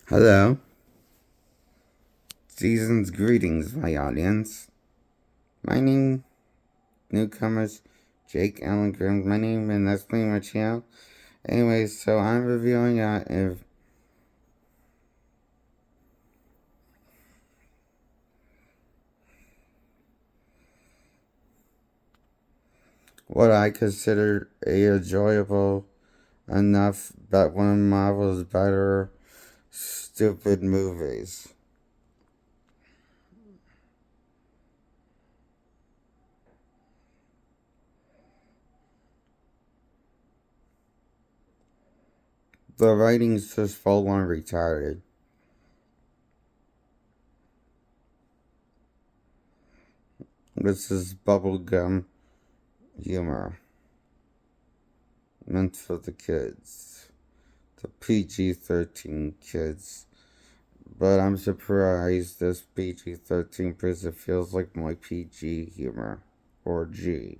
Hello. Season's greetings, my audience. My name, newcomers, Jake Allen Grimm. My name, and that's pretty much how. Anyways, so I'm reviewing if what I consider a enjoyable enough, but one of Marvel's better stupid movies. The writing's just full on retarded. This is bubblegum humor meant for the kids, the PG-13 kids. But I'm surprised this PG-13 prison feels like my PG humor. Or G.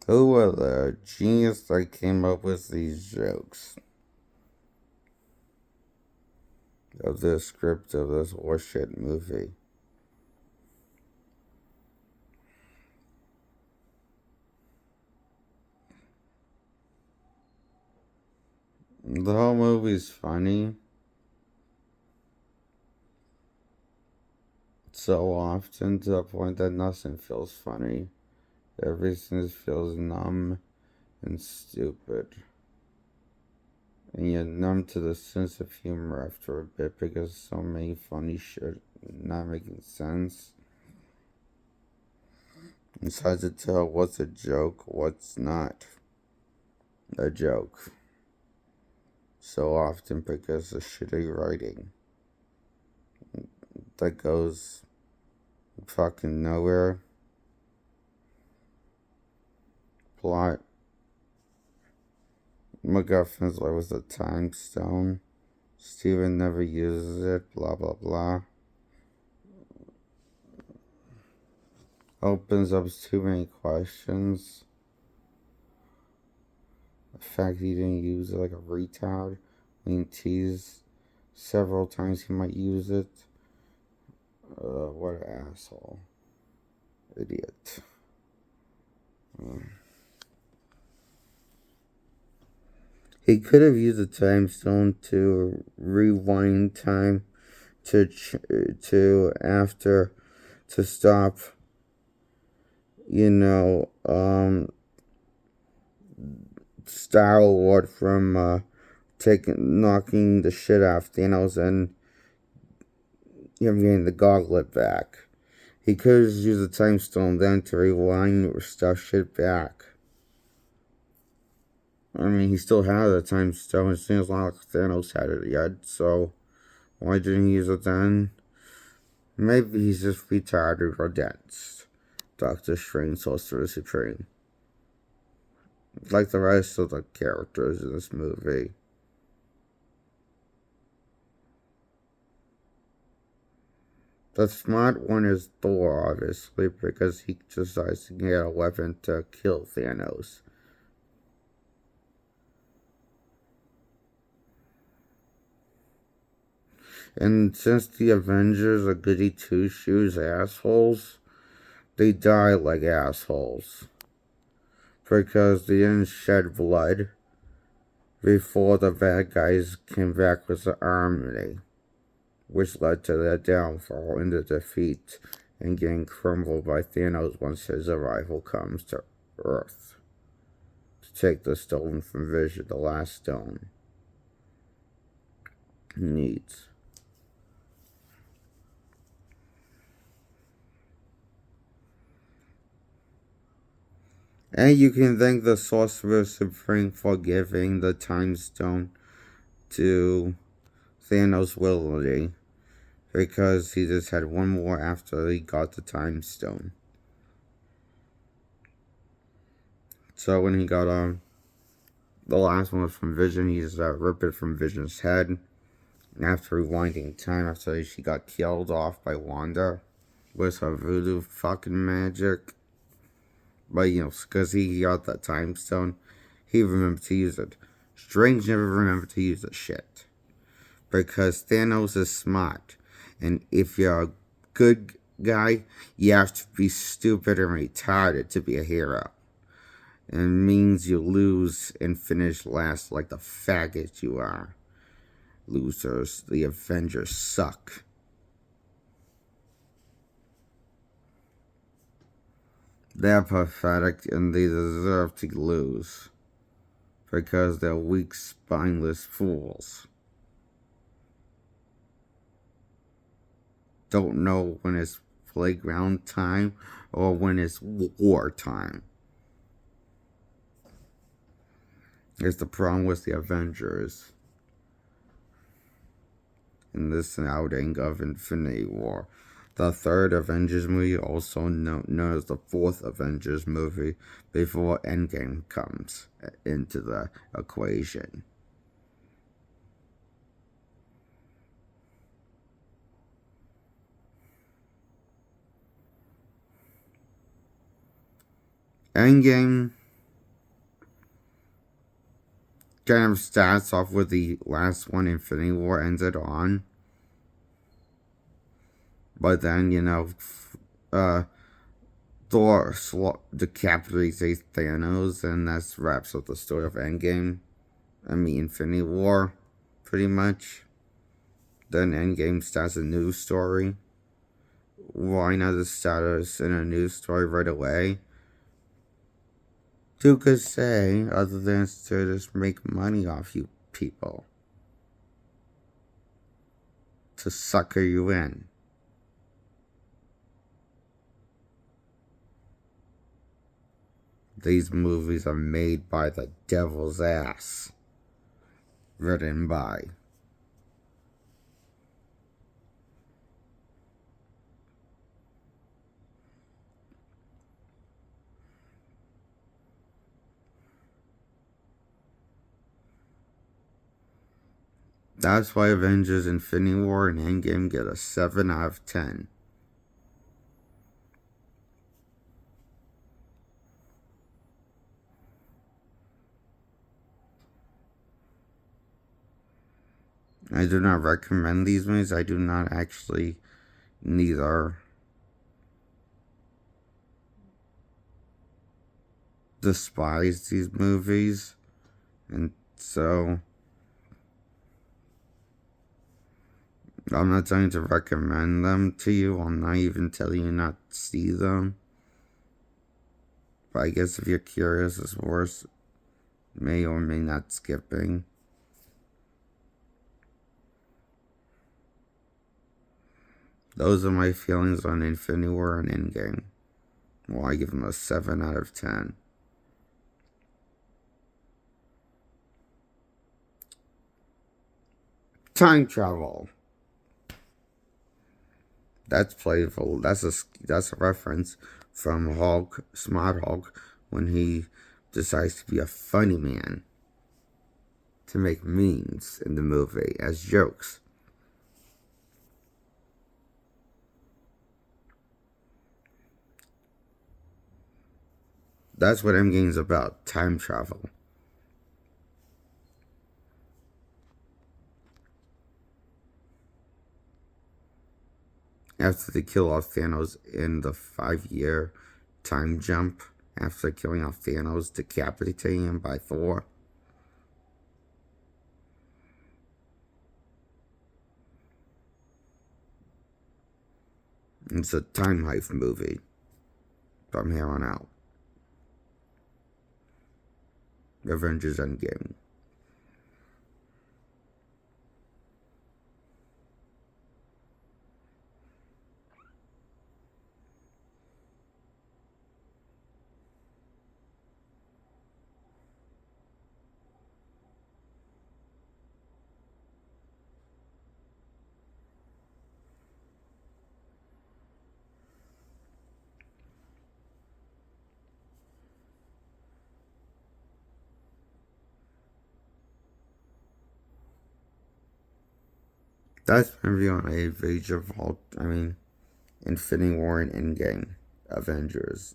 Who was the genius that came up with these jokes? Of the script of this horseshit movie. The whole movie's funny. So often to the point that nothing feels funny. Everything feels numb and stupid. And you're numb to the sense of humor after a bit because so many funny shit not making sense. It's hard to tell what's a joke, what's not a joke. So often because of shitty writing that goes fucking nowhere. Plot. MacGuffin's like with a time stone. Steven never uses it, blah blah blah. Opens up too many questions. The fact he didn't use it like a retard. When he teased several times he might use it. What an asshole. Idiot. He could have used a time stone to rewind time to after to stop, you know, Star Lord from knocking the shit off Thanos and him getting the gauntlet back. He could have used the time stone then to rewind stuff shit back. I mean, he still had the time stone. It seems like Thanos had it yet, so why didn't he use it then? Maybe he's just retarded or dense. Doctor Strange, Sorcerer Supreme. Like the rest of the characters in this movie. The smart one is Thor, obviously, because he decides to get a weapon to kill Thanos. And since the Avengers are goody two shoes assholes, they die like assholes. Because they didn't shed blood before the bad guys came back with the army, which led to their downfall and the defeat and getting crumbled by Thanos once his arrival comes to Earth to take the stone from Vision, the last stone he needs. And you can thank the Sorcerer Supreme for giving the Time Stone to Thanos willingly, because he just had one more after he got the Time Stone. So when he got the last one was from Vision, he just ripped it from Vision's head, After rewinding time, after she got killed off by Wanda with her voodoo fucking magic. But, because he got that time stone, he remembered to use it. Strange never remembered to use the shit. Because Thanos is smart. And if you're a good guy, you have to be stupid and retarded to be a hero. And it means you lose and finish last like the faggot you are. Losers, the Avengers suck. They're pathetic and they deserve to lose. Because they're weak, spineless fools. Don't know when it's playground time or when it's war time. Here's the problem with the Avengers in this outing of Infinity War. The third Avengers movie, also known as the fourth Avengers movie, before Endgame comes into the equation. Endgame kind of starts off with the last one Infinity War ended on. But then, Thor decapitates Thanos, and that wraps up the story of Endgame. Infinity War, pretty much. Then Endgame starts a new story. Why not just start us in a new story right away? Who could say, other than to just make money off you people? To sucker you in. These movies are made by the devil's ass. Written by. That's why Avengers Infinity War and Endgame get a 7 out of 10. I do not recommend these movies. I do not actually neither despise these movies. And so I'm not trying to recommend them to you. I'm not even telling you not to see them. But I guess if you're curious, it's worth may or may not skipping. Those are my feelings on Infinity War and Endgame. Well, I give them a 7 out of 10. Time travel. That's playful. That's a reference from Hulk, Smart Hulk, when he decides to be a funny man to make memes in the movie as jokes. That's what Endgame's about. Time travel. After they kill off Thanos in the 5-year time jump, after killing off Thanos, decapitating him by Thor. It's a time heist movie from here on out. Avengers Endgame. That's my review on Infinity War and Endgame. Avengers.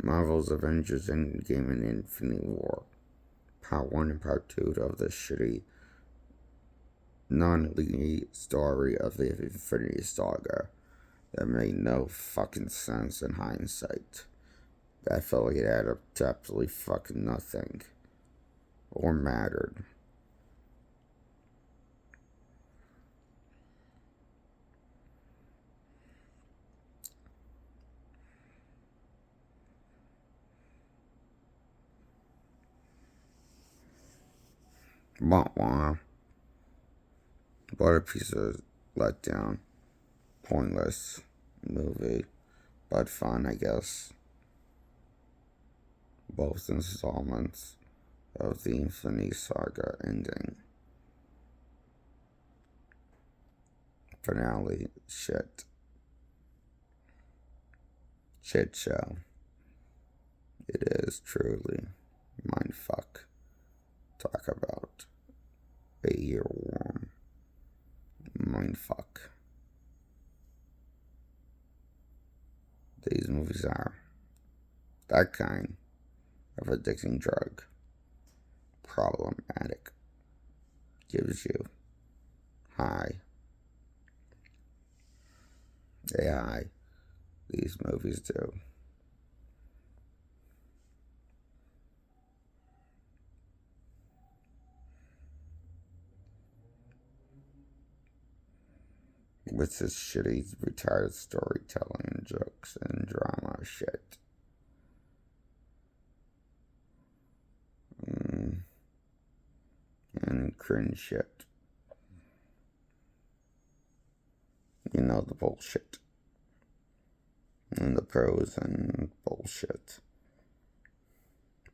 Marvel's Avengers Endgame and Infinity War. Part 1 and Part 2 of the shitty, non-linear story of the Infinity Saga that made no fucking sense in hindsight. I felt like it added up to absolutely fucking nothing. Or mattered. Wah wah. What a piece of letdown. Pointless movie. But fun, I guess. Both installments of the Infinity Saga ending. Finale. Shit. Shit show. It is truly mindfuck. Talk about a earworm. Mindfuck. These movies are that kind of addicting drug. Problematic. Gives you high. AI. These movies do. With this shitty retired storytelling and jokes and drama shit. And cringe shit. You know, the bullshit. And the pros and bullshit.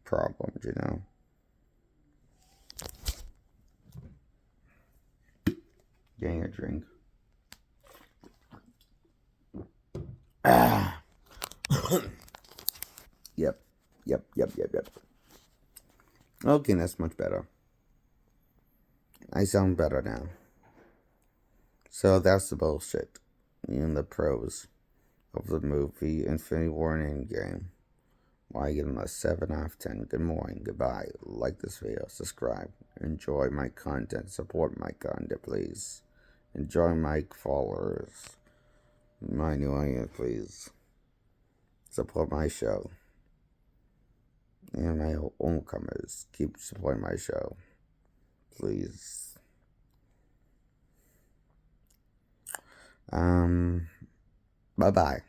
Problems, you know. Getting a drink. Ah. Yep. Okay, that's much better. I sound better now. So that's the bullshit. And the pros of the movie Infinity War and Endgame. Why I give them a 7 out of 10. Good morning, goodbye. Like this video, subscribe, enjoy my content, support my content, please. Enjoy my followers, my new audience, please. Support my show. And my homecomers, keep supporting my show, please. Bye-bye.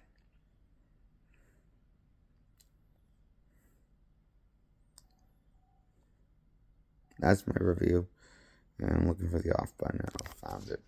That's my review. And I'm looking for the off button. I found it.